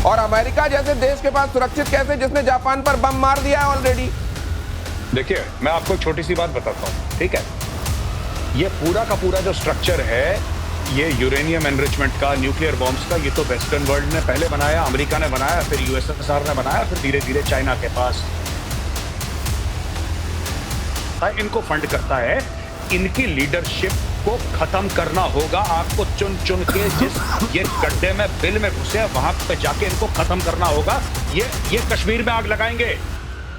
और अमेरिका जैसे देश के पास सुरक्षित कैसे, जिसने जापान पर बम मार दिया है ऑलरेडी। देखिए, मैं आपको एक छोटी सी बात बताता हूँ, ठीक है? ये पूरा का पूरा जो स्ट्रक्चर है, ये यूरेनियम एनरिचमेंट का, न्यूक्लियर बॉम्ब्स का, ये तो वेस्टर्न वर्ल्ड ने पहले बनाया, अमेरिका ने बनाया, फिर यूएसएसआर ने बनाया, फिर धीरे धीरे चाइना के पास इनको फंड करता है। इनकी लीडरशिप को खत्म करना होगा। आपको चुन चुन के जिस ये गड्ढे में बिल में घुसे वहां पे जाके इनको खत्म करना होगा। ये कश्मीर में आग लगाएंगे।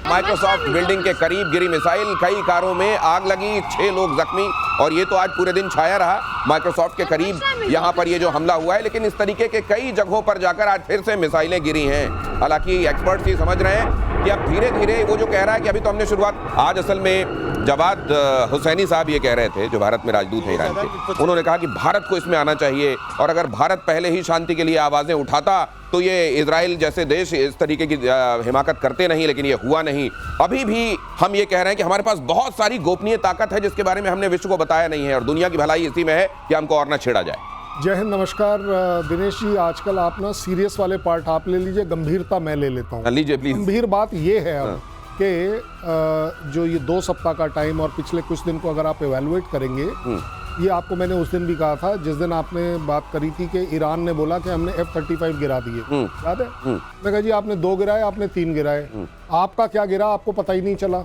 माइक्रोसॉफ्ट बिल्डिंग के करीब गिरी मिसाइल, कई कारों में आग लगी, 6 लोग जख्मी, और ये तो आज पूरे दिन छाया रहा माइक्रोसॉफ्ट के करीब यहाँ पर ये जो हमला हुआ है। लेकिन इस तरीके के कई जगहों पर जाकर आज फिर से मिसाइलें गिरी हैं। हालांकि एक्सपर्ट्स ये समझ रहे हैं कि अब धीरे धीरे, वो जो कह रहा है कि अभी तो हमने शुरुआत, आज असल में जवाद हुसैनी साहब ये कह रहे थे, जो भारत में राजदूत हैं ईरान के, उन्होंने कहा कि भारत को इसमें आना चाहिए, और अगर भारत पहले ही शांति के लिए आवाजें उठाता तो ये इजराइल जैसे देश इस तरीके की हिमाकत करते नहीं। लेकिन ये हुआ नहीं। अभी भी हम ये कह रहे हैं कि हमारे पास बहुत सारी गोपनीय ताकत है जिसके बारे में हमने विश्व को बताया नहीं है, और दुनिया की भलाई इसी में है कि हमको और ना छेड़ा जाए। जय हिंद, नमस्कार दिनेश जी। आजकल आप ना सीरियस वाले पार्ट आप ले लीजिए, गंभीरता मैं ले लेता हूँ। लीजिए प्लीज। गंभीर बात ये है अब कि जो ये 2 सप्ताह का टाइम और पिछले कुछ दिन को अगर आप एवेलुएट करेंगे, ये आपको मैंने उस दिन भी कहा था जिस दिन आपने बात करी थी कि ईरान ने बोला कि हमने F-35 गिरा दिए, याद है? मैं कहा जी आपने 2 गिराए, आपने 3 गिराए, आपका क्या गिरा आपको पता ही नहीं चला।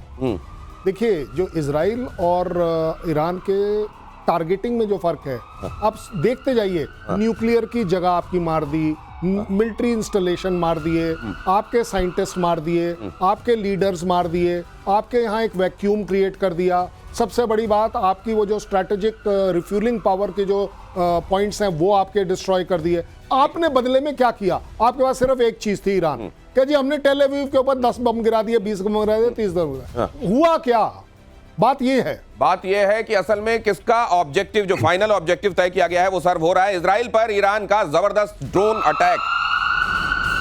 देखिए, जो इजराइल और ईरान के टारगेटिंग में जो फर्क है, आप देखते जाइए, न्यूक्लियर की जगह आपकी मार दी, मिलिट्री इंस्टॉलेशन मार दिए, आपके साइंटिस्ट मार दिए, आपके लीडर्स मार दिए, आपके यहाँ एक वैक्यूम क्रिएट कर दिया। सबसे बड़ी बात, आपकी वो जो स्ट्रैटेजिक रिफ्यूलिंग पावर के जो पॉइंट्स हैं वो आपके डिस्ट्रॉय कर दिए। आपने बदले में क्या किया? आपके पास सिर्फ एक चीज थी, ईरान, क्या जी हमने टेल अवीव के ऊपर 10 बम गिरा दिए, 20 बम गिरा दिए, 30 बम गिरा। हुआ क्या? बात ये है कि असल में किसका ऑब्जेक्टिव, जो फाइनल ऑब्जेक्टिव तय किया गया है, वो सर्व हो रहा है। इजराइल पर ईरान का जबरदस्त ड्रोन अटैक।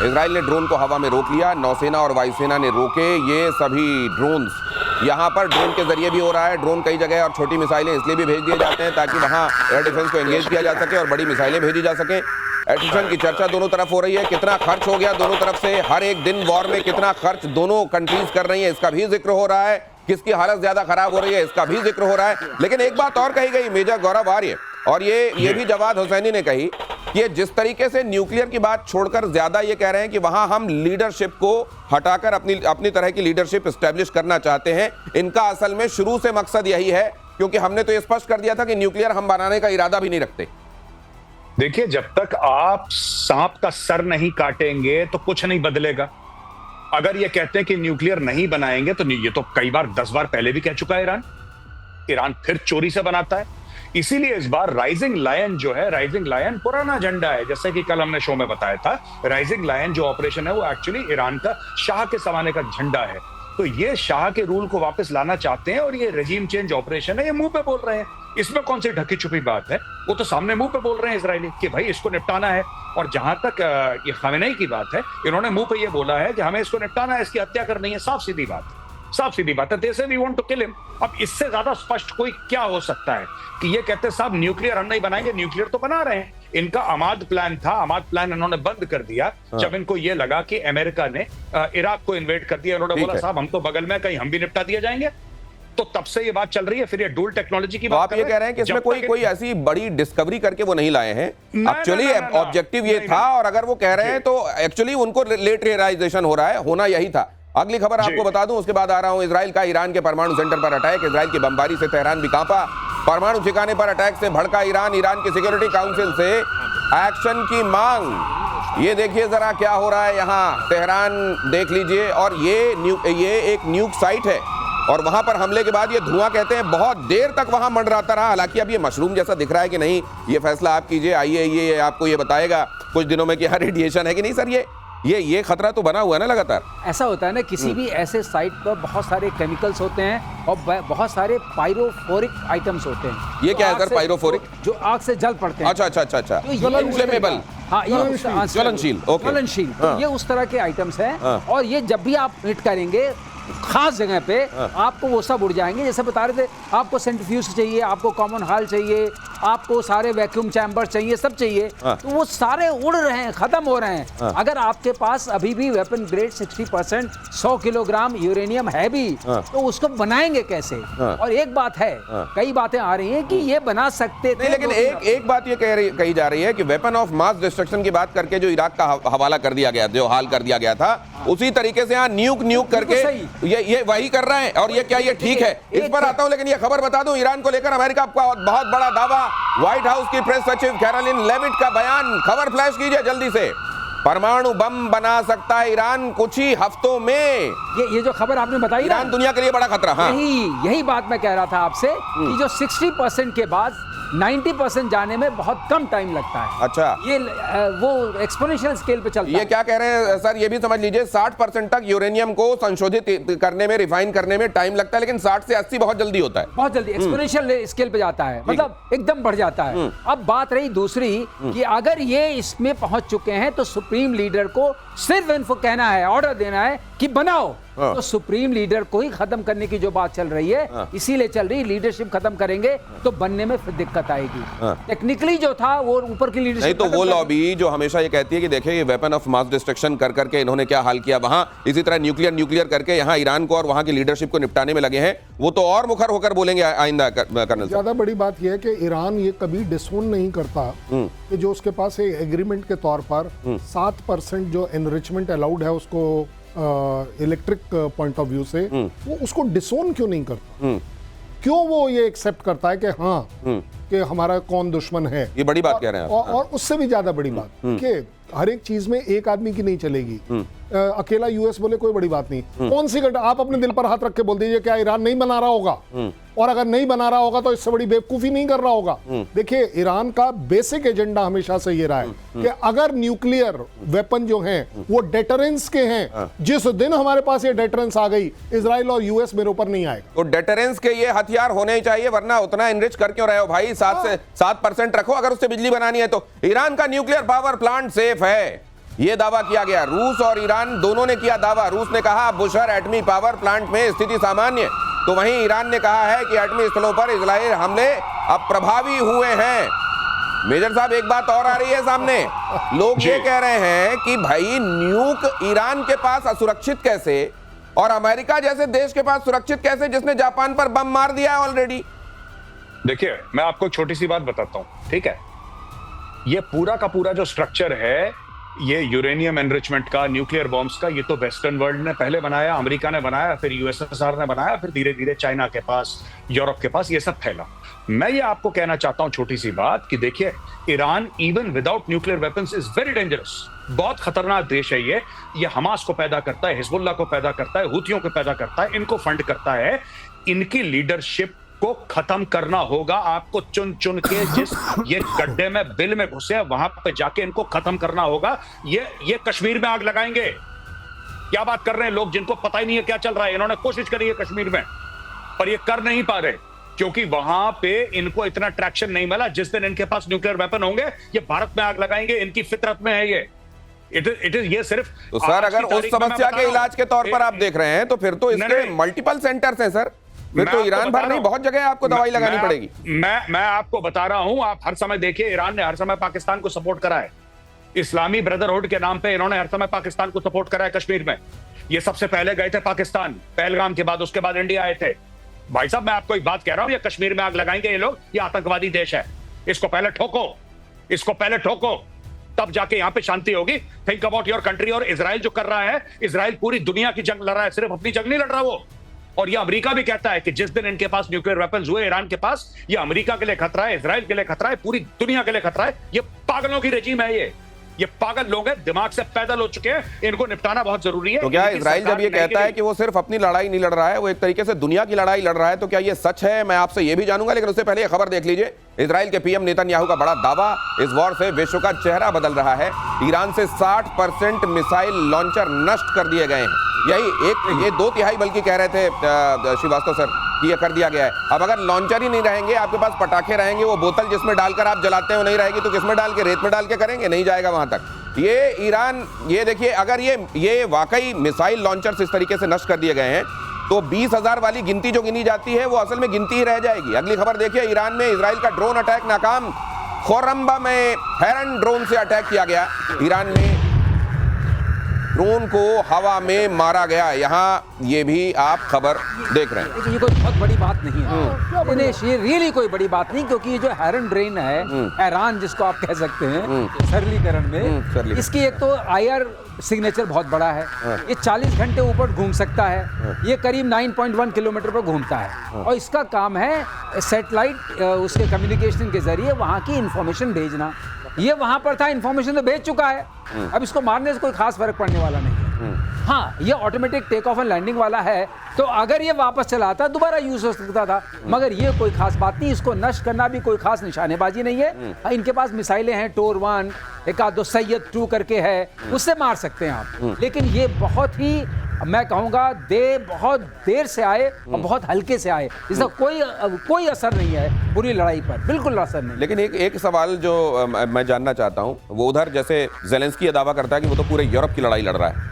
इजराइल ने ड्रोन को हवा में रोक लिया, नौसेना और वायुसेना ने रोके ये सभी ड्रोन्स। यहाँ पर ड्रोन के जरिए भी हो रहा है। ड्रोन कई जगह, और छोटी मिसाइलें इसलिए भी भेज दिए जाते हैं ताकि वहाँ एयर डिफेंस को एंगेज किया जा सके और बड़ी मिसाइलें भेजी जा सके। एडिशन की चर्चा दोनों तरफ हो रही है, कितना खर्च हो गया दोनों तरफ से, हर एक दिन वॉर में कितना खर्च दोनों कंट्रीज कर रही है, इसका भी जिक्र हो रहा है। किसकी हालत ज्यादा खराब हो रही है, इसका भी जिक्र हो रहा है। लेकिन एक बात और कही गई मेजर गौरव आर्य, और ये भी जवाद हुसैनी ने कही, कि जिस तरीके से न्यूक्लियर की बात छोड़कर ज्यादा ये कह रहे हैं कि वहां हम लीडरशिप को हटाकर अपनी तरह की लीडरशिप एस्टेब्लिश करना चाहते हैं। इनका असल में शुरू से मकसद यही है, क्योंकि हमने तो ये स्पष्ट कर दिया था कि न्यूक्लियर हम बनाने का इरादा भी नहीं रखते। देखिए, जब तक आप सांप का सर नहीं काटेंगे तो कुछ नहीं बदलेगा। अगर ये कहते हैं कि न्यूक्लियर नहीं बनाएंगे, तो ये तो कई बार 10 बार पहले भी कह चुका है ईरान फिर चोरी से बनाता है। इसीलिए इस बार राइजिंग लायन जो है, राइजिंग लायन पुराना झंडा है, जैसे कि कल हमने शो में बताया था। राइजिंग लायन जो ऑपरेशन है वो एक्चुअली ईरान का शाह के जमाने का झंडा है। तो ये शाह के रूल को वापस लाना चाहते हैं, और ये रेजिम चेंज ऑपरेशन है, ये मुंह पे बोल रहे हैं। इसमें कौन सी ढकी छुपी बात है? वो तो सामने मुंह पे बोल रहे हैं इजरायली कि भाई इसको निपटाना है। और जहां तक ये खमेनेई की बात है, इन्होंने मुंह पे ये बोला है कि हमें इसको निपटाना है, इसकी हत्या करनी है। साफ सीधी बात है, साफ सीधी बात है। They say we want to kill him. अब इससे ज्यादा स्पष्ट कोई क्या हो सकता है कि ये कहते साहब न्यूक्लियर हम नहीं बनाएंगे। न्यूक्लियर तो बना रहे हैं। इनका अमाद प्लान था, अमाद प्लान इन्होंने बंद कर दिया जब इनको ये लगा कि अमेरिका ने इराक को इन्वेड कर दिया। इन्होंने बोला साहब हम तो बगल में, कहीं हम भी निपटा दिए जाएंगे। तो तब से ये बात चल रही है। फिर ये डुअल टेक्नोलॉजी की बात आप ये कह रहे हैं कि इसमें कोई ऐसी बड़ी डिस्कवरी करके वो नहीं लाए हैं। एक्चुअली ऑब्जेक्टिव ये था, और अगर वो कह रहे हैं तो एक्चुअली उनको लेट रियलाइजेशन हो रहा है, होना यही था। अगली खबर आपको बता दूं, उसके बाद आ रहा हूं। इजराइल का ईरान के परमाणु सेंटर पर अटैक। इजराइल की बमबारी से तेहरान भी कांपा। परमाणु ठिकाने पर अटैक से भड़का ईरान। ईरान की सिक्योरिटी काउंसिल से एक्शन की मांग। ये देखिए जरा क्या हो रहा है यहाँ, तेहरान देख लीजिए। और ये एक न्यूक साइट है, और वहां पर हमले के बाद ये धुआं कहते हैं बहुत देर तक वहां मंडराता रहा। हालांकि अब ये मशरूम जैसा दिख रहा है कि नहीं, ये फैसला आप कीजिए। आइए, ये आपको ये बताएगा कुछ दिनों में कि यहाँ रेडिएशन है कि नहीं। सर ये खतरा तो बना हुआ है ना लगातार। ऐसा होता है ना, किसी भी ऐसे साइट पर बहुत सारे केमिकल्स होते हैं और बहुत सारे पायरोफोरिक आइटम्स होते हैं। ये क्या है सर, पायरोफोरिक? जो आग से जल पड़ते हैं। अच्छा। इन्फ्लेमेबल, हाँ, ज्वलनशील। ज्वलनशील, तो ये उस तरह के आइटम्स हैं। और ये जब भी आप हिट करेंगे खास जगह पे, आपको वो सब उड़ जाएंगे। जैसे बता रहे थे, आपको सेंट्रीफ्यूज चाहिए, आपको कॉमन हॉल चाहिए, आपको सारे वैक्यूम चैम्बर चाहिए, सब चाहिए, तो वो सारे उड़ रहे हैं, खत्म हो रहे हैं। अगर आपके पास अभी भी वेपन ग्रेड 60% 100 किलोग्राम यूरेनियम है भी, तो उसको बनाएंगे कैसे? और एक बात है, कई बातें आ रही हैं कि ये बना सकते थे, लेकिन एक बात ये कही जा रही है कि वेपन ऑफ मास डिस्ट्रक्शन की बात करके जो इराक का हवाला कर दिया गया, जो हाल कर दिया गया था, उसी तरीके से यहाँ न्यूक करके ये वही कर रहे हैं। और ये क्या ये ठीक है? इस पर आता हूं, लेकिन ये खबर बता दूं, ईरान को लेकर अमेरिका का बहुत बड़ा दावा। व्हाइट हाउस की प्रेस सचिव कैरोलिन लेविट का बयान, खबर फ्लैश कीजिए जल्दी से। परमाणु बम बना सकता है ईरान कुछ ही हफ्तों में। ये जो खबर आपने बताई, ईरान दुनिया के लिए बड़ा खतरा। हाँ, यही बात मैं कह रहा था आपसे कि जो 60% के बाद 90% जाने में बहुत कम टाइम लगता है। अच्छा, ये वो एक्सपोनेंशियल स्केल पे चलता है। ये क्या कह रहे हैं सर? ये भी समझ लीजिए 60% तक यूरेनियम को संशोधित करने में, रिफाइन करने में टाइम लगता है, लेकिन 60 से 80 बहुत जल्दी होता है। बहुत जल्दी एक्सपोनेंशियल स्केल पे जाता है, मतलब एकदम बढ़ जाता है। अब बात रही दूसरी कि अगर ये इसमें पहुंच चुके हैं तो सुप्रीम लीडर को सिर्फ इनको कहना है, ऑर्डर देना है कि बनाओ। तो सुप्रीम लीडर को ही खत्म करने की जो बात चल रही है, इसीलिए चल रही, लीडरशिप खत्म करेंगे तो बनने में फिर दिक्कत आएगी। टेक्निकली जो था वो ऊपर की लीडरशिप नहीं, तो वो लॉबी जो हमेशा ये कहती है कि देखिए ये वेपन ऑफ मास डिस्ट्रक्शन कर करके इन्होंने क्या हाल किया वहां, इसी तरह न्यूक्लियर करके यहाँ ईरान को और वहां की लीडरशिप को निपटाने में लगे हैं, वो तो और मुखर होकर बोलेंगे आइंदा। कर्नल, ज्यादा बड़ी बात यह है कि ईरान ये कभी डिसोन नहीं करता कि जो उसके पास एक एग्रीमेंट के तौर पर 7% जो एनरिचमेंट अलाउड है उसको इलेक्ट्रिक पॉइंट ऑफ व्यू से, वो उसको डिसोन क्यों नहीं करता? क्यों वो ये एक्सेप्ट करता है कि हाँ कि हमारा कौन दुश्मन है? ये बड़ी बात कह रहे हैं और उससे भी ज्यादा बड़ी बात कि हर एक चीज में एक आदमी की नहीं चलेगी। अकेला यूएस बोले कोई बड़ी बात नहीं। कौन सी घटना, आप अपने दिल पर हाथ रख के बोल दीजिए, क्या ईरान नहीं बना रहा होगा? और अगर नहीं बना रहा होगा तो इससे बड़ी बेवकूफी नहीं कर रहा होगा। देखिए, ईरान का बेसिक एजेंडा हमेशा से ये रहा है कि अगर न्यूक्लियर वेपन जो हैं वो डेटरेंस के हैं, जिस दिन हमारे पास ये डेटरेंस आ गई, इजराइल और यूएस मेरे ऊपर नहीं आएगा। तो डेटरेंस के ये हथियार होने ही चाहिए, वरना उतना एनरिच कर क्यों रहे हो भाई? 7% रखो, अगर उससे बिजली बनानी है तो। ईरान का न्यूक्लियर पावर प्लांट सेफ है, ये दावा किया गया। रूस और ईरान दोनों ने किया दावा। रूस ने कहा बुशहर एटमी पावर प्लांट में स्थिति सामान्य, तो वहीं ईरान ने कहा है कि एटमी स्थलों पर इजराइल हमले अब प्रभावी हुए हैं। मेजर साहब, एक बात और आ रही है सामने, लोग ये कह रहे हैं कि भाई न्यूक ईरान के पास असुरक्षित कैसे और अमेरिका जैसे देश के पास सुरक्षित कैसे, जिसने जापान पर बम मार दिया है ऑलरेडी? देखिए, मैं आपको छोटी सी बात बताता हूं, ठीक है? ये पूरा का पूरा जो स्ट्रक्चर है, ये यूरेनियम एनरिचमेंट का, न्यूक्लियर बॉम्ब्स का, ये तो वेस्टर्न वर्ल्ड ने पहले बनाया, अमेरिका ने बनाया, फिर यूएसएसआर ने बनाया, फिर धीरे धीरे चाइना के पास, यूरोप के पास ये सब फैला। मैं ये आपको कहना चाहता हूं छोटी सी बात कि देखिए, Iran even without nuclear weapons is very dangerous. बहुत खतरनाक देश है ये हमास को पैदा करता है, हिजबुल्लाह को पैदा करता है, हुतियों को पैदा करता है, इनको फंड करता है। इनकी लीडरशिप को खत्म करना होगा। आपको चुन चुन के जिस ये गड्ढे में बिल में घुसे वहां पे जाके इनको खत्म करना होगा। ये कश्मीर में आग लगाएंगे। क्या बात कर रहे हैं लोग, जिनको पता ही नहीं है क्या चल रहा है। इन्होंने कोशिश करी है कश्मीर में, पर ये कर नहीं पा रहे क्योंकि वहां पे इनको इतना ट्रैक्शन नहीं मिला। जिस दिन इनके पास न्यूक्लियर वेपन होंगे, ये भारत में आग लगाएंगे। इनकी फितरत में है ये। इट इज ये सिर्फ तो सर, अगर उस समस्या के इलाज के तौर पर आप देख रहे हैं तो फिर तो इसके मल्टीपल सेंटर्स हैं सर। फिर तो ईरान भर नहीं, बहुत जगह आपको दवाई लगानी पड़ेगी। मैं आपको बता रहा हूं, आप हर समय देखिए, ईरान ने हर समय पाकिस्तान को सपोर्ट करा है। इस्लामी ब्रदरहुड के नाम पे इन्होंने हर समय पाकिस्तान को सपोर्ट करा है कश्मीर में। ये सबसे पहले गए थे पाकिस्तान, पहलगाम के बाद, उसके बाद इंडिया आए थे। भाई साहब, मैं आपको एक बात कह रहा हूं, ये कश्मीर में आग लगाएंगे ये लोग। ये आतंकवादी देश है, इसको पहले ठोको, इसको पहले ठोको, तब जाके यहां पे शांति होगी। Think about your country. और इजराइल जो कर रहा है, इजराइल पूरी दुनिया की जंग लड़ रहा है, सिर्फ अपनी जंग नहीं लड़ रहा वो। और ये अमेरिका भी कहता है कि जिस दिन इनके पास न्यूक्लियर वेपन्स हुए ईरान के पास, ये अमेरिका के लिए खतरा है, इजराइल के लिए खतरा है, पूरी दुनिया के लिए खतरा है। ये पागलों की रेजिम है। ये पागल लोग हैं, दिमाग से पैदल हो चुके हैं, इनको निपटाना बहुत जरूरी है। तो क्या इजराइल जब ये कहता है कि वो सिर्फ अपनी लड़ाई नहीं लड़ रहा है, वो एक तरीके से दुनिया की लड़ाई लड़ रहा है, तो क्या ये सच है? मैं आपसे ये भी जानूंगा, लेकिन उससे पहले ये खबर देख लीजिए। इजराइल के पीएम नेतन्याहू का बड़ा दावा, इस वॉर से विश्व का चेहरा बदल रहा है। ईरान से 60% मिसाइल लॉन्चर नष्ट कर दिए गए हैं। ये 2/3 बल्कि कह रहे थे श्रीवास्तव सर कि ये कर दिया गया है। अब अगर लॉन्चर ही नहीं रहेंगे, आपके पास पटाखे रहेंगे, वो बोतल जिसमें डालकर आप जलाते हैं वो नहीं रहेगी, तो किसमें डाल के, रेत में डाल के करेंगे? नहीं जाएगा वहां तक। ये ईरान, ये देखिए, अगर ये वाकई मिसाइल लॉन्चर्स इस तरीके से नष्ट कर दिए गए हैं, तो 20,000 वाली गिनती जो गिनी जाती है वो असल में गिनती ही रह जाएगी। अगली खबर देखिए, ईरान में इजराइल का ड्रोन अटैक नाकाम। खोरम्बा में हेरन ड्रोन से अटैक किया गया। ईरान में ड्रोन को हवा में मारा गया। यहाँ ये भी आप खबर देख रहे हैं। ये कोई बहुत बड़ी बात नहीं है दिनेश, ये रियली कोई बड़ी बात नहीं, क्योंकि ये जो हेरन ड्रोन है, हैरान जिसको आप कह सकते हैं सरलीकरण में, इसकी एक तो IR सिग्नेचर बहुत बड़ा है। ये 40 घंटे ऊपर घूम सकता है। ये करीब 9.1 किलोमीटर पर घूमता है और इसका काम है सैटेलाइट उसके कम्युनिकेशन के जरिए वहाँ की इंफॉर्मेशन भेजना। ये वहां पर था, इंफॉर्मेशन तो भेज चुका है, अब इसको मारने से कोई खास फर्क पड़ने वाला नहीं है। हाँ, ये automatic take off and landing वाला है, तो अगर ये वापस चलाता दोबारा यूज हो सकता था, मगर ये कोई खास बात नहीं। इसको नष्ट करना भी कोई खास निशानेबाजी नहीं है। इनके पास मिसाइलें हैं, टोर 1, एक आध दो सैयद 2 करके है, उससे मार सकते हैं आप। लेकिन ये बहुत ही, मैं कहूंगा, बहुत देर से आए और बहुत हल्के से आए। इसका कोई असर नहीं है पूरी लड़ाई पर, बिल्कुल असर नहीं। लेकिन एक सवाल जो मैं जानना चाहता हूं, वो उधर जैसे ज़ेलेंस्की ये दावा करता है कि वो तो पूरे यूरोप की लड़ाई लड़ रहा है,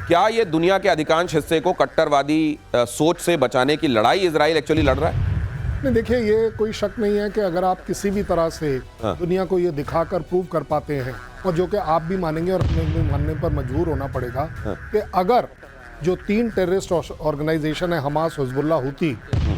क्या ये दुनिया के अधिकांश हिस्से को कट्टरवादी सोच से बचाने की लड़ाई इजराइल एक्चुअली लड़ रहा है? नहीं, देखिए, ये कोई शक नहीं है कि अगर आप किसी भी तरह से दुनिया को ये दिखाकर प्रूव कर पाते हैं, और जो कि आप भी मानेंगे और अपने भी मानने पर मजबूर होना पड़ेगा, कि अगर जो 3 टेररिस्ट ऑर्गेनाइजेशन है, हमास, हिजबुल्लाह, हूती,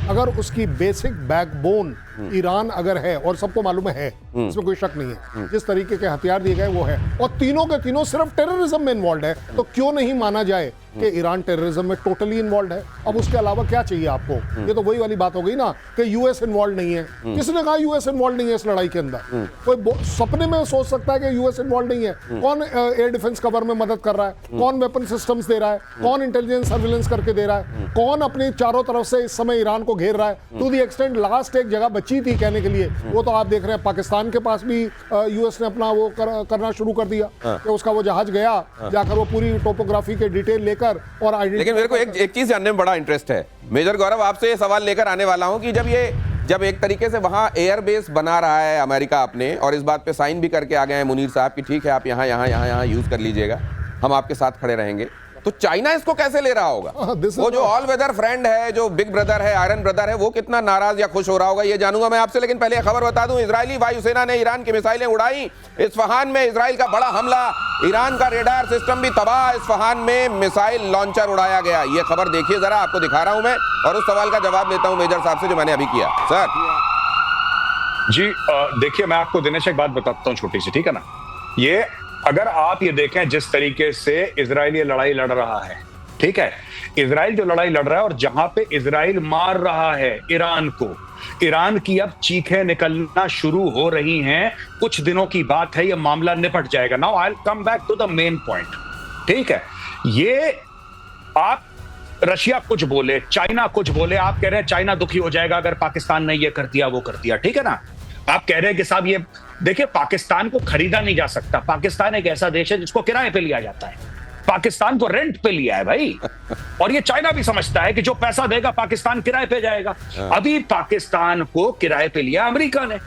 अगर उसकी बेसिक बैकबोन ईरान अगर है, और सबको मालूम है, इसमें कोई शक नहीं है, जिस तरीके के हथियार दिए गए वो है, और तीनों के तीनों सिर्फ टेररिज्म में इन्वॉल्व है, तो क्यों नहीं माना जाए कि ईरान टेररिज्म में टोटली इन्वॉल्व है? अब उसके अलावा क्या चाहिए आपको? ये तो वही वाली बात हो गई ना कि यूएस इन्वॉल्व नहीं है। किसने कहा यूएस इन्वॉल्व नहीं है इस लड़ाई के अंदर? कोई सपने में सोच सकता है कि यूएस इन्वॉल्व नहीं है? कौन एयर डिफेंस कवर में मदद कर रहा है? कौन वेपन सिस्टम्स दे रहा है? कौन इंटेलिजेंस सर्विलेंस करके दे रहा है? कौन अपने चारों तरफ से इस समय ईरान को घेर रहा है? टू दी एक्सटेंट लास्ट एक जगह बची थी कहने के लिए, वो तो आप देख रहे हैं, पाकिस्तान के पास भी यूएस ने अपना वो करना शुरू कर दिया कि उसका वो जहाज गया, जाकर वो पूरी टोपोग्राफी के डिटेल लेकर और लेकिन मेरे को एक चीज जानने में बड़ा इंटरेस्ट है मेजर गौरव, आपसे ये सवाल लेकर आने वाला हूं कि जब एक तरीके से वहां एयरबेस बना रहा है अमेरिका अपने, और इस बात पे साइन भी करके आ गए हैं मुनीर साहब कि ठीक है आप यहाँ यूज कर लीजिएगा, हम आपके साथ खड़े रहेंगे, तो चाइना इसको कैसे ले रहा होगा? वो जो ऑल वेदर फ्रेंड है, जो बिग ब्रदर है, आयरन ब्रदर है, वो कितना नाराज या खुश हो रहा होगा, ये जानूंगा मैं आपसे। लेकिन पहले खबर बता दूं, इजरायली वायुसेना ने ईरान की मिसाइलें उड़ाई। इस्फहान में इजराइल का बड़ा हमला, ईरान का रेडार सिस्टम भी तबाह। इस्फहान में मिसाइल लॉन्चर उड़ाया गया। ये खबर देखिए जरा, आपको दिखा रहा हूं मैं, और उस सवाल का जवाब लेता हूं मेजर साहब से जो मैंने अभी किया। सर जी, देखिए, मैं आपको दिनेश एक बात बताता हूं छोटी सी, ठीक है ना। ये अगर आप ये देखें जिस तरीके से इजराइल ये लड़ाई लड़ रहा है, ठीक है, इजराइल जो लड़ाई लड़ रहा है और जहां पे इजराइल मार रहा है ईरान को, ईरान की अब चीखें निकलना शुरू हो रही हैं। कुछ दिनों की बात है, ये मामला निपट जाएगा। Now I will come back to the main point, ठीक है। ये आप रशिया कुछ बोले, चाइना कुछ बोले, आप कह रहे हैं चाइना दुखी हो जाएगा अगर पाकिस्तान ने ये कर दिया वो कर दिया, ठीक है ना। आप कह रहे हैं कि साहब ये देखिए, पाकिस्तान को खरीदा नहीं जा सकता। पाकिस्तान एक ऐसा देश है जिसको किराए पे लिया जाता है, पाकिस्तान को रेंट पे लिया है भाई। और ये चाइना भी समझता है कि जो पैसा देगा पाकिस्तान किराए पे जाएगा। अभी पाकिस्तान को किराए पे लिया अमेरिका ने।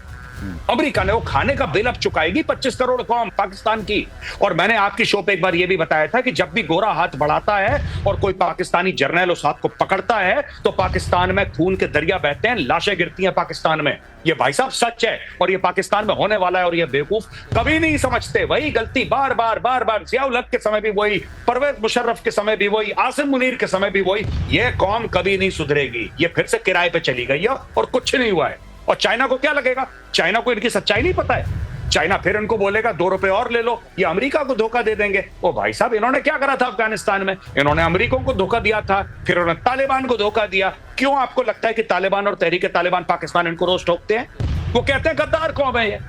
अमेरिका ने वो खाने का बिल अब चुकाएगी 25 करोड़ कौम पाकिस्तान की। और मैंने आपकी शो पे एक बार ये भी बताया था कि जब भी गोरा हाथ बढ़ाता है और कोई पाकिस्तानी जर्नल उस हाथ को पकड़ता है तो पाकिस्तान में खून के दरिया बहते हैं, लाशें गिरती हैं पाकिस्तान में। ये भाई साहब सच है और ये पाकिस्तान में होने वाला है। और ये बेवकूफ कभी नहीं समझते, वही गलती बार बार जियाउल हक के समय भी वही, परवेज मुशर्रफ के समय भी वही, आसिम मुनीर के समय भी वही। ये कौम कभी नहीं सुधरेगी। ये फिर से किराए पे चली गई है और कुछ नहीं हुआ है। और चाइना को क्या लगेगा? चाइना को इनकी सच्चाई नहीं पता है। चाइना फिर इनको बोलेगा 2 रुपए और ले लो, ये अमेरिका को धोखा दे देंगे। ओ भाई साहब, इन्होंने क्या करा था अफगानिस्तान में? इन्होंने अमेरिका को धोखा दिया था, फिर उन्होंने तालिबान को धोखा दिया। क्यों आपको लगता है कि तालिबान और तहरीक तालिबान पाकिस्तान इनको रोज ठोकते हैं? वो कहते हैं गद्दार कौम है ये,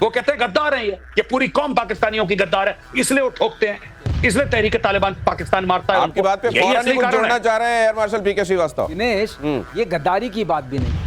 वो कहते हैं गद्दार है ये पूरी कौम पाकिस्तानियों की गद्दार है, इसलिए वो ठोकते हैं, इसलिए तहरीक तालिबान पाकिस्तान मारता है। आपकी बात पे फौरन ही कुछ जोड़ना चाह रहे हैं एयर मार्शल पीके श्रीवास्तव। दिनेश, ये गद्दारी की बात भी नहीं,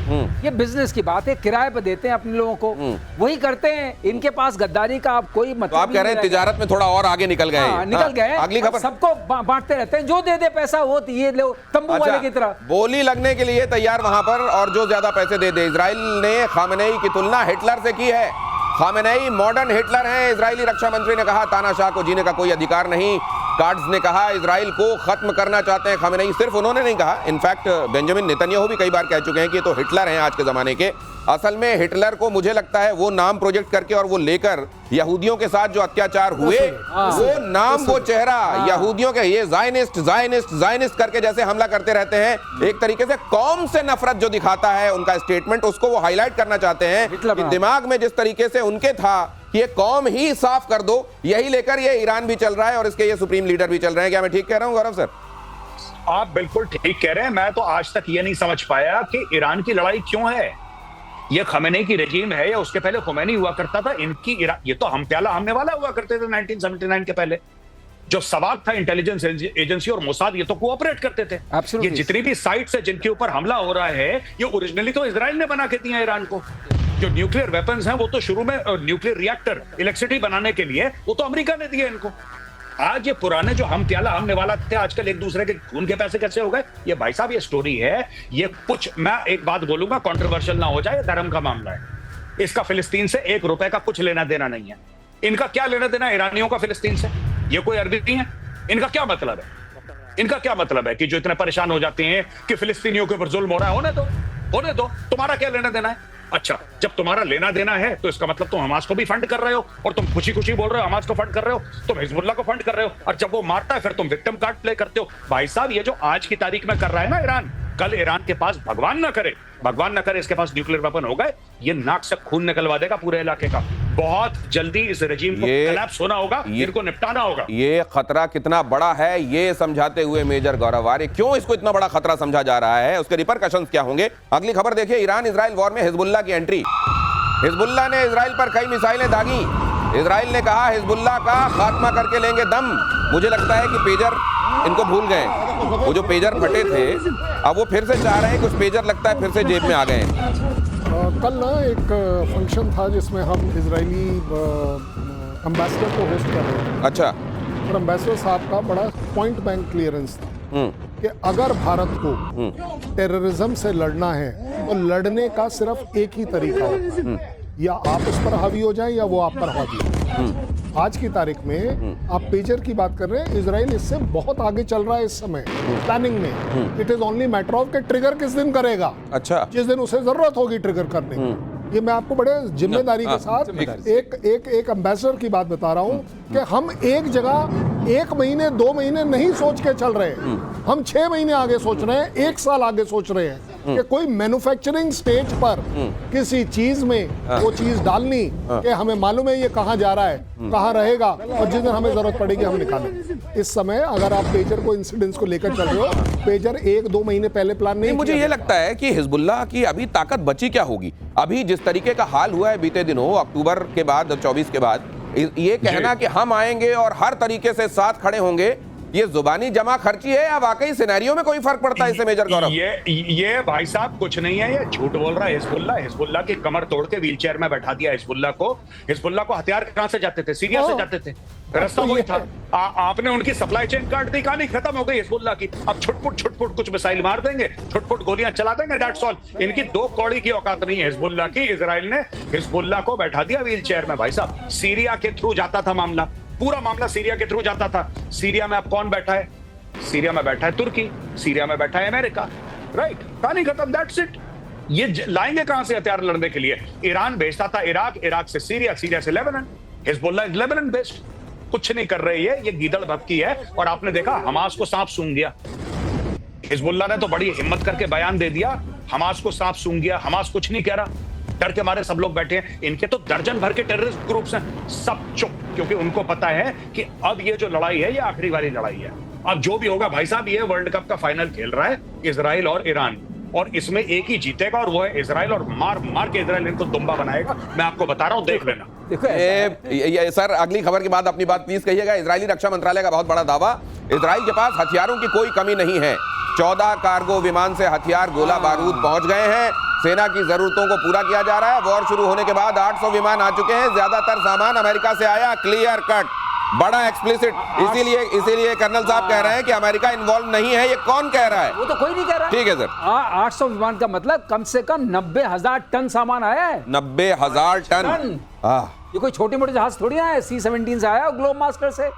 ये बिजनेस की बात है। किराए पे देते हैं अपने लोगों को, वही करते हैं। इनके पास गद्दारी का आप कोई मतलब, तो आप कह रहे हैं तिजारत में थोड़ा और आगे निकल गए। निकल गए। अगली खबर, सबको बांटते रहते हैं, जो दे दे पैसा वो ये लो, तंबू वाले की तरह। बोली लगने के लिए तैयार वहां पर, और जो ज्यादा पैसे दे दे। इजराइल ने खामेनेई की तुलना हिटलर से की है। खामेनेई मॉडर्न हिटलर हैं, इजरायली रक्षा मंत्री ने कहा। तानाशाह को जीने का कोई अधिकार नहीं। कार्ड्स ने कहा इजराइल को खत्म करना चाहते हैं खमेनेई। सिर्फ उन्होंने नहीं कहा, इनफैक्ट बेंजामिन नेतन्याहू भी कई बार कह चुके हैं कि ये तो हिटलर हैं आज के जमाने के। असल में हिटलर को मुझे लगता है वो नाम प्रोजेक्ट करके और वो लेकर यहूदियों के साथ जो अत्याचार हुए वो नाम वो चेहरा यहूदियों के, ये ज़ायनिस्ट ज़ायनिस्ट ज़ायनिस्ट करके जैसे हमला करते रहते हैं, एक तरीके से कौम से नफरत जो दिखाता है उनका स्टेटमेंट, उसको वो हाईलाइट करना चाहते हैं कि दिमाग में जिस तरीके से उनके था कि ये कौम ही साफ कर दो, यही लेकर ये ईरान भी चल रहा है और इसके ये सुप्रीम लीडर भी चल रहे हैं। क्या मैं ठीक कह रहा हूं गौरव सर? आप बिल्कुल ठीक कह रहे हैं। मैं तो आज तक ये नहीं समझ पाया कि ईरान की लड़ाई क्यों है। ये खमेनेई की रजीम है या उसके पहले खुमैनी हुआ करता था। इनकी ये तो हम प्याला हमने वाला हुआ करते थे 1979 के पहले। जो सवाब था इंटेलिजेंस एजेंसी और मोसाद, ये तो कोऑपरेट करते थे। ये जितनी भी साइट्स है जिनके ऊपर हमला हो रहा है, ये ओरिजिनली तो इजराइल ने बना के दिया ईरान को। जो न्यूक्लियर वेपन्स हैं वो तो शुरू में न्यूक्लियर रिएक्टर इलेक्ट्रिसिटी बनाने के लिए वो तो अमेरिका ने दिए इनको। आज ये पुराने जो हम प्याला हमने वाला थे आजकल एक दूसरे के खून के पैसे कैसे हो गए? ये भाई साहब ये स्टोरी है। ये कुछ, मैं एक बात बोलूंगा कंट्रोवर्शियल ना हो जाए, धर्म का मामला है। इसका फिलिस्तीन से ₹1 का कुछ लेना देना नहीं है। इनका क्या लेना देना ईरानियों का फिलिस्तीन से? ये कोई अरबी नहीं है। इनका क्या मतलब है? इनका क्या मतलब है कि जो इतने परेशान हो जाते हैं कि फिलिस्तीनियों के ऊपर जुल्म हो रहा है? होने दो, तुम्हारा क्या लेना देना है? अच्छा, जब तुम्हारा लेना देना है तो इसका मतलब तुम हमास को भी फंड कर रहे हो और तुम खुशी खुशी बोल रहे हो हमास को फंड कर रहे हो, तुम हिजबुल्ला को फंड कर रहे हो, और जब वो मारता है फिर तुम विक्टिम कार्ड प्ले करते हो। भाई साहब ये जो आज की तारीख में कर रहा है ना ईरान, कल ईरान के पास भगवान ना करे इसके पास न्यूक्लियर वेपन हो गए, ये नाक से खून निकलवा देगा पूरे इलाके का। बहुत जल्दी इस रेजिम को कोलैप्स होना होगा, इनको निपटाना होगा। ये खतरा कितना बड़ा है ये समझाते हुए मेजर गौरव आर्य, क्यों इसको इतना बड़ा खतरा समझा जा रहा है, उसके रिपरकशंस क्या होंगे? अगली खबर देखिए, ईरान इजराइल वॉर में हिजबुल्ला की एंट्री। हिजबुल्ला ने इजराइल पर कई मिसाइलें दागी। इजराइल ने कहा हिजबुल्ला का खात्मा करके लेंगे दम। मुझे लगता है कि पेजर इनको भूल गए, वो जो पेजर फटे थे अब वो फिर से चाह रहे हैं, कुछ पेजर लगता है फिर से जेब में आ गए हैं। कल ना एक फंक्शन था जिसमें हम इजरायली एम्बेसडर को होस्ट कर रहे थे। अच्छा। और एम्बेसडर साहब का बड़ा पॉइंट बैंक क्लियरेंस था कि अगर भारत को टेररिज्म से लड़ना है तो लड़ने का सिर्फ एक ही तरीका हो, या आप उस पर हावी हो जाएं या वो आप पर हावी हो। आज की तारीख में आप पेजर की बात कर रहे हैं, इजराइल इससे बहुत आगे चल रहा है इस समय प्लानिंग में। It is only matter of कि ट्रिगर किस दिन करेगा। अच्छा। जिस दिन उसे जरूरत होगी ट्रिगर करने की। ये मैं आपको बड़े जिम्मेदारी के साथ एक एम्बेसडर की बात बता रहा हूँ कि हम एक जगह 1 महीने 2 महीने नहीं सोच के चल रहे हैं, हम 6 महीने आगे सोच रहे हैं, 1 साल आगे सोच रहे हैं कि कोई मैन्युफैक्चरिंग स्टेज पर किसी चीज में वो चीज डालनी कि हमें मालूम है ये कहाँ जा रहा है, कहाँ रहेगा, और जिस दिन हमें जरूरत पड़ेगी हम निकालें। इस समय अगर आप पेजर को इंसिडेंट्स को लेकर चल रहे हो, पेजर 1-2 महीने पहले प्लान नहीं। मुझे ये लगता है कि हिजबुल्लाह की अभी ताकत बची क्या होगी? अभी जिस तरीके का हाल हुआ है बीते दिनों अक्टूबर के बाद 24 के बाद, ये कहना कि हम आएंगे और हर तरीके से साथ खड़े होंगे, ये जुबानी जमा खर्ची है या वाकई सिनेरियो में कोई फर्क पड़ता है इससे मेजर गौरव? ये भाई साहब कुछ नहीं है, ये झूठ बोल रहा है हिजबुल्ला की कमर तोड़ के व्हीलचेयर में बैठा दिया हिजबुल्ला को हथियार कहां से जाते थे? सीरिया से जाते थे, रास्ता वही था। आपने उनकी सप्लाई चेन काट दी, कहानी खत्म हो गई हिजबुल्ला की। अब छुटपुट कुछ मिसाइल मार देंगे, छुटपुट गोलियां चला देंगे, दैट्स ऑल। इनकी 2 कौड़ी की औकात नहीं है हिजबुल्ला की। इजराइल ने हिजबुल्ला को बैठा दिया व्हीलचेयर में। भाई साहब सीरिया के थ्रू जाता था मामला, पूरा मामला सीरिया के थ्रू जाता था। सीरिया में अब कौन बैठा है? सीरिया में बैठा है तुर्की, सीरिया में बैठा है अमेरिका, राइट? कहानी खत्म, दैट्स इट। ये लाएंगे कहां से हथियार लड़ने के लिए? ईरान भेजता था इराक से सीरिया, सीरिया से लेबनान। हिजबुल्ला लेबनान बेस्ड, कुछ नहीं कर रही है, ये गीदड़ भपकी है। और आपने देखा हमास को सांप सूंघ गया। हिजबुल्ला ने तो बड़ी हिम्मत करके बयान दे दिया, हमास को सांप सूंघ गया, हमास कुछ नहीं कह रहा, डर के मारे सब लोग बैठे हैं। इनके तो दर्जन भर के टेररिस्ट ग्रुप्स हैं, सब चुप, क्योंकि उनको पता है कि अब ये जो लड़ाई है ये आखिरी वाली लड़ाई है। अब जो भी होगा भाई साहब, ये वर्ल्ड कप का फाइनल खेल रहा है इजराइल और ईरान, और इसमें एक ही जीतेगा और वो है इजराइल, और मार के इजराइल इनको दुम्बा बनाएगा। मैं आपको बता रहा हूं, देख लेना। ये सर अगली खबर के बाद अपनी बात प्लीज कहिएगा। इजरायली रक्षा मंत्रालय का बहुत बड़ा दावा, इजराइल के पास हथियारों की कोई कमी नहीं है। 14 कार्गो विमान से हथियार गोला बारूद पहुंच गए हैं, सेना की जरूरतों को पूरा किया जा रहा है। वॉर शुरू होने के बाद 800 विमान आ चुके हैं, ज्यादातर सामान अमेरिका से आया, क्लियर कट, बड़ा एक्सप्लिसिट। इसीलिए कर्नल साहब कह रहे हैं कि अमेरिका इन्वॉल्व नहीं है। ये कौन कह रहा है? वो तो कोई नहीं कह रहा। ठीक है सर। 800 विमान का मतलब कम से कम 90,000 टन सामान आया है। 90,000 टन। ये कोई छोटी मोटी जहाज थोड़ी ना है, C-17 से आया ग्लोब मास्टर से।